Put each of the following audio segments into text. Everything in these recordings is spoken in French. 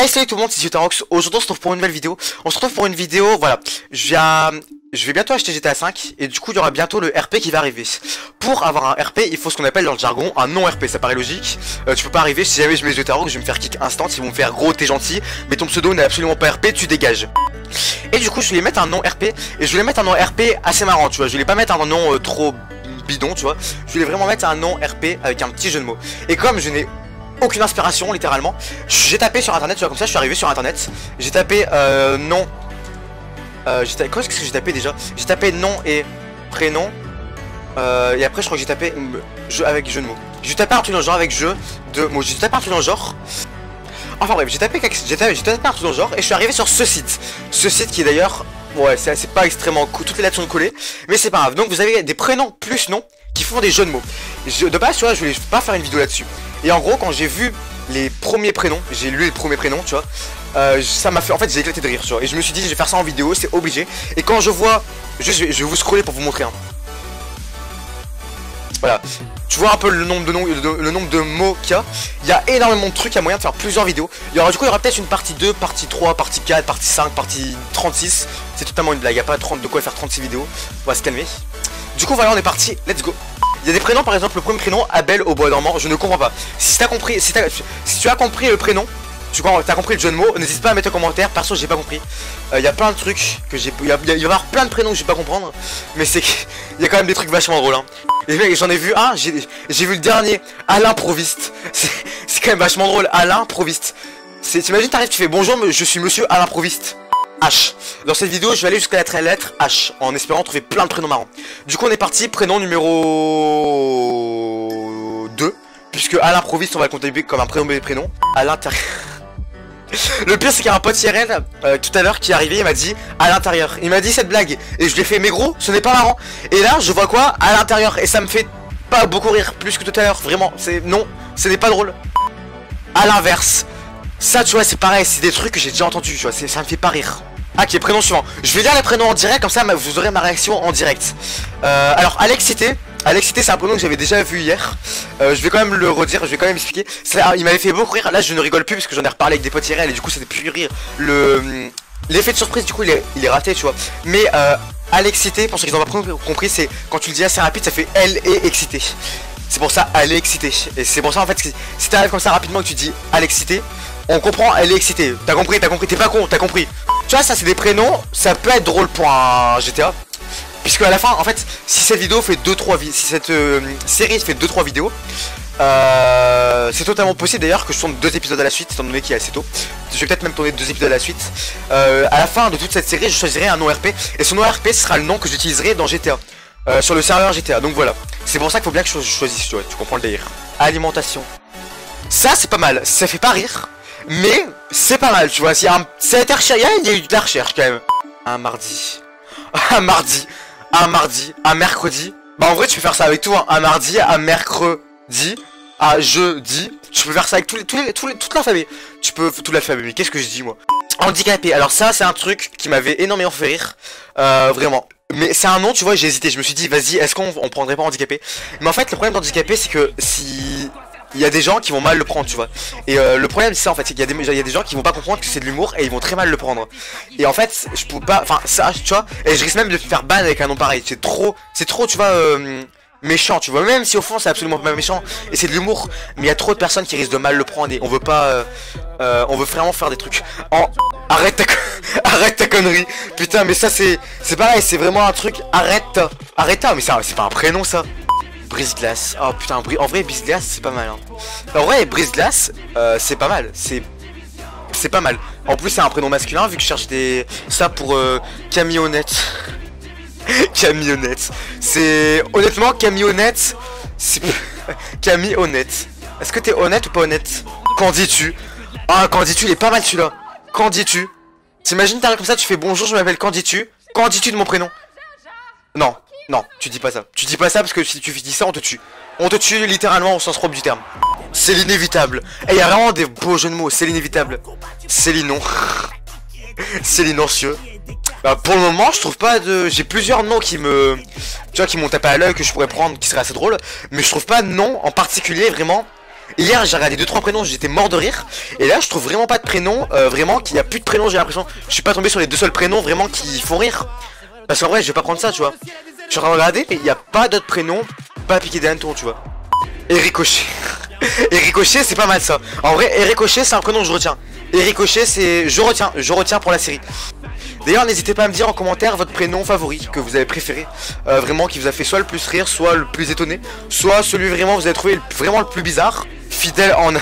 Hey salut tout le monde, c'est Yotarox. Aujourd'hui on se retrouve pour une nouvelle vidéo. On se retrouve pour une vidéo, voilà. Je vais bientôt acheter GTA 5 et du coup il y aura bientôt le RP qui va arriver. Pour avoir un RP, il faut ce qu'on appelle dans le jargon un non-RP, ça paraît logique. Tu peux pas arriver, si jamais je mets Yotarox, je vais me faire kick instant, ils vont me faire gros t'es gentil, mais ton pseudo n'est absolument pas RP, tu dégages. Et du coup je voulais mettre un non-RP, et je voulais mettre un non-RP assez marrant, tu vois. Je voulais pas mettre un nom trop bidon, tu vois. Je voulais vraiment mettre un non-RP avec un petit jeu de mots. Et comme je n'ai aucune inspiration littéralement, j'ai tapé sur internet, tu vois, comme ça je suis arrivé sur internet. J'ai tapé nom. Qu'est-ce que j'ai tapé déjà? J'ai tapé nom et prénom. Et après je crois que j'ai tapé jeu avec jeu de mots. J'ai tapé un truc dans le genre avec jeu de mots. J'ai tapé un truc dans le genre. Enfin bref, j'ai tapé un truc dans le genre et je suis arrivé sur ce site. Ce site qui est d'ailleurs, ouais, c'est pas extrêmement cool, toutes les lettres sont collées, mais c'est pas grave. Donc vous avez des prénoms plus noms qui font des jeux de mots. De base, tu vois, je voulais pas faire une vidéo là-dessus. Et en gros, quand j'ai vu les premiers prénoms, j'ai lu les premiers prénoms, tu vois, ça m'a fait, en fait, j'ai éclaté de rire, tu vois. Et je me suis dit, je vais faire ça en vidéo, c'est obligé. Et quand je vois, je vais vous scroller pour vous montrer. Hein. Voilà. Tu vois un peu le nombre de mots qu'il y a. Il y a énormément de trucs, il y a moyen de faire plusieurs vidéos. Du coup, il y aura peut-être une partie 2, partie 3, partie 4, partie 5, partie 36. C'est totalement une blague, il n'y a pas de quoi faire 36 vidéos. On va se calmer. Du coup, voilà, on est parti, let's go. Il y a des prénoms, par exemple, le premier prénom, Abel au bois dormant, je ne comprends pas. Si tu as compris le prénom, tu as compris le jeu de mots, n'hésite pas à mettre un commentaire. Perso, j'ai pas compris. Il y a plein de trucs que j'ai. Il va y avoir plein de prénoms que je vais pas comprendre. Mais c'est qu'il y a quand même des trucs vachement drôles. Hein. Et j'en ai vu un, j'ai vu le dernier, Alain Proviste. C'est quand même vachement drôle, Alain Proviste. T'imagines, t'arrives, tu fais bonjour, je suis monsieur Alain Proviste. H. Dans cette vidéo, je vais aller jusqu'à la lettre H, en espérant trouver plein de prénoms marrants. Du coup, on est parti, prénom numéro 2, puisque Alain Proviste, on va le compter comme un prénom à l'intérieur. Le pire, c'est qu'il y a un pote IRL tout à l'heure qui est arrivé, il m'a dit à l'intérieur. Il m'a dit cette blague, et je lui ai fait, mais gros, ce n'est pas marrant. Et là, je vois quoi? À l'intérieur, et ça me fait pas beaucoup rire, plus que tout à l'heure, vraiment. Non, ce n'est pas drôle. À l'inverse. Ça, tu vois, c'est pareil, c'est des trucs que j'ai déjà entendus, tu vois, ça me fait pas rire. Ok, prénom suivant. Je vais lire les prénoms en direct, comme ça vous aurez ma réaction en direct. Alors, Alexité, c'est un prénom que j'avais déjà vu hier. Je vais quand même le redire, je vais quand même expliquer. Il m'avait fait beaucoup rire, là je ne rigole plus parce que j'en ai reparlé avec des potes IRL et du coup ça fait plus rire. L'effet de surprise, du coup, il est raté, tu vois. Mais Alexité, pour ceux qui n'ont pas compris, c'est quand tu le dis assez rapide, ça fait L et excité. C'est pour ça, elle est excitée. Et c'est pour ça, en fait, si t'arrives comme ça rapidement que tu dis Alexité, on comprend, elle est excitée. T'as compris, t'es pas con, t'as compris. Tu vois, ça c'est des prénoms, ça peut être drôle pour un GTA. Puisque à la fin, en fait, si cette vidéo fait 2-3 vidéos, si cette série fait 2-3 vidéos, c'est totalement possible d'ailleurs que je tourne 2 épisodes à la suite, étant donné qu'il est assez tôt. Je vais peut-être même tourner 2 épisodes à la suite. À la fin de toute cette série, je choisirai un nom RP. Et ce nom RP sera le nom que j'utiliserai dans GTA. Sur le serveur GTA, donc voilà. C'est pour ça qu'il faut bien que je choisisse, tu vois, tu comprends le délire. Alimentation. Ça, c'est pas mal, ça fait pas rire. Mais c'est pas mal, tu vois, il y a été recherché, il y a eu de la recherche quand même. Un mardi. Un mardi. Un mercredi. Bah en vrai tu peux faire ça avec tout, hein. Un mardi, un mercredi, un jeudi. Tu peux faire ça avec toute l'alphabet. Tu peux, tout l'alphabet, mais qu'est-ce que je dis moi? Handicapé, alors ça c'est un truc qui m'avait énormément fait rire. Vraiment. Mais c'est un nom, tu vois, j'ai hésité, je me suis dit, vas-y, est-ce qu'on prendrait pas handicapé? Mais en fait, le problème d'handicapé, c'est que si... Il y a des gens qui vont mal le prendre, tu vois. Et le problème c'est ça en fait, c'est qu'il y a des gens qui vont pas comprendre que c'est de l'humour et ils vont très mal le prendre. Et en fait, je peux pas, enfin ça, tu vois, et je risque même de me faire ban avec un nom pareil. C'est trop, tu vois, méchant, tu vois. Même si au fond c'est absolument pas méchant et c'est de l'humour, mais il y a trop de personnes qui risquent de mal le prendre et on veut pas, on veut vraiment faire des trucs. Arrête ta connerie. Putain, mais ça c'est pareil, c'est vraiment un truc. Arrête mais ça, c'est pas un prénom ça. Brise-glace, oh putain, en vrai brise-glace c'est pas mal hein. En vrai brise-glace c'est pas mal, c'est pas mal. En plus c'est un prénom masculin vu que je cherche ça pour camionnette. Camionnette, c'est honnêtement camionnette, c'est camionnette. Est-ce que t'es honnête ou pas honnête? Qu'en dis-tu? Ah qu'en dis-tu, il est pas mal celui-là. Qu'en dis-tu? T'imagines t'arrives comme ça, tu fais bonjour je m'appelle qu'en dis-tu? Qu'en dis-tu de mon prénom? Non. Non, tu dis pas ça. Tu dis pas ça parce que si tu dis ça, on te tue. On te tue littéralement au sens propre du terme. C'est l'inévitable. Et il y a vraiment des beaux jeux de mots. C'est l'inévitable. C'est l'inon. C'est l'inoncieux. Bah pour le moment, je trouve pas de... J'ai plusieurs noms qui me... Tu vois, qui m'ont tapé à l'œil que je pourrais prendre, qui seraient assez drôles. Mais je trouve pas de nom en particulier vraiment Hier j'ai regardé 2-3 prénoms, j'étais mort de rire. Et là je trouve vraiment pas de prénom, vraiment qu'il y a plus de prénoms, j'ai l'impression. Je suis pas tombé sur les 2 seuls prénoms vraiment qui font rire. Parce qu'en vrai je vais pas prendre ça tu vois. Je suis en train de regarder et il n'y a pas d'autres prénoms, pas piqué des hannetons tu vois. Et Ricochet. Et Ricochet c'est pas mal ça. En vrai Ricochet c'est un prénom que je retiens. Et Ricochet c'est... je retiens pour la série. D'ailleurs n'hésitez pas à me dire en commentaire votre prénom favori que vous avez préféré. Vraiment qui vous a fait soit le plus rire, soit le plus étonné. Soit celui vraiment vous avez trouvé vraiment le plus bizarre. Fidèle en...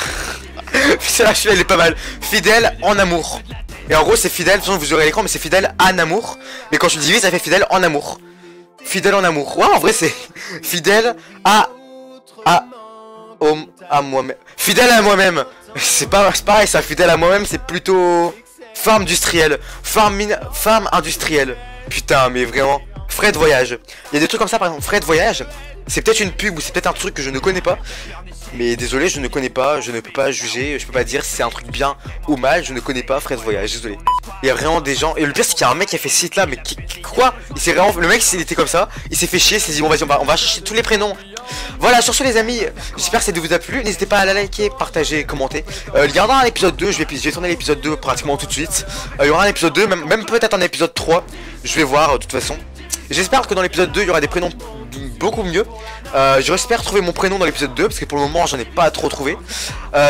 celui-là il est pas mal. Fidèle en amour. Et en gros c'est fidèle, de toute façon vous aurez l'écran mais c'est fidèle en amour. Mais quand je divises ça fait fidèle en amour. Fidèle en amour. Ouais en vrai c'est fidèle à moi-même. Fidèle à moi-même. C'est pareil ça, fidèle à moi-même c'est plutôt femme industrielle. Femme industrielle. Putain mais vraiment. Frais de voyage. Il y a des trucs comme ça par exemple, frais de voyage. C'est peut-être une pub ou c'est peut-être un truc que je ne connais pas. Mais désolé je ne connais pas, je ne peux pas juger, je peux pas dire si c'est un truc bien ou mal, je ne connais pas frais de voyage, désolé. Il y a vraiment des gens, et le pire c'est qu'il y a un mec qui a fait ce site là, mais quoi? Il s'est vraiment, le mec il était comme ça, il s'est fait chier, il s'est dit bon vas-y on va chercher tous les prénoms. Voilà sur ce les amis, j'espère que ça vous a plu, n'hésitez pas à la liker, partager, commenter. Il y aura un épisode 2, je vais tourner l'épisode 2 pratiquement tout de suite. Il y aura un épisode 2, même peut-être un épisode 3, je vais voir de toute façon. J'espère que dans l'épisode 2 il y aura des prénoms beaucoup mieux. J'espère trouver mon prénom dans l'épisode 2 parce que pour le moment j'en ai pas trop trouvé.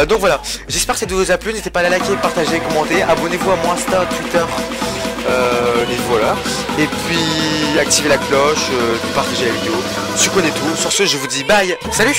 Donc voilà, j'espère que ça vous a plu, n'hésitez pas à la liker, partager, commenter, abonnez-vous à mon Insta, Twitter, et voilà. Et puis activez la cloche, partagez la vidéo, tu connais tout. Sur ce je vous dis bye, salut.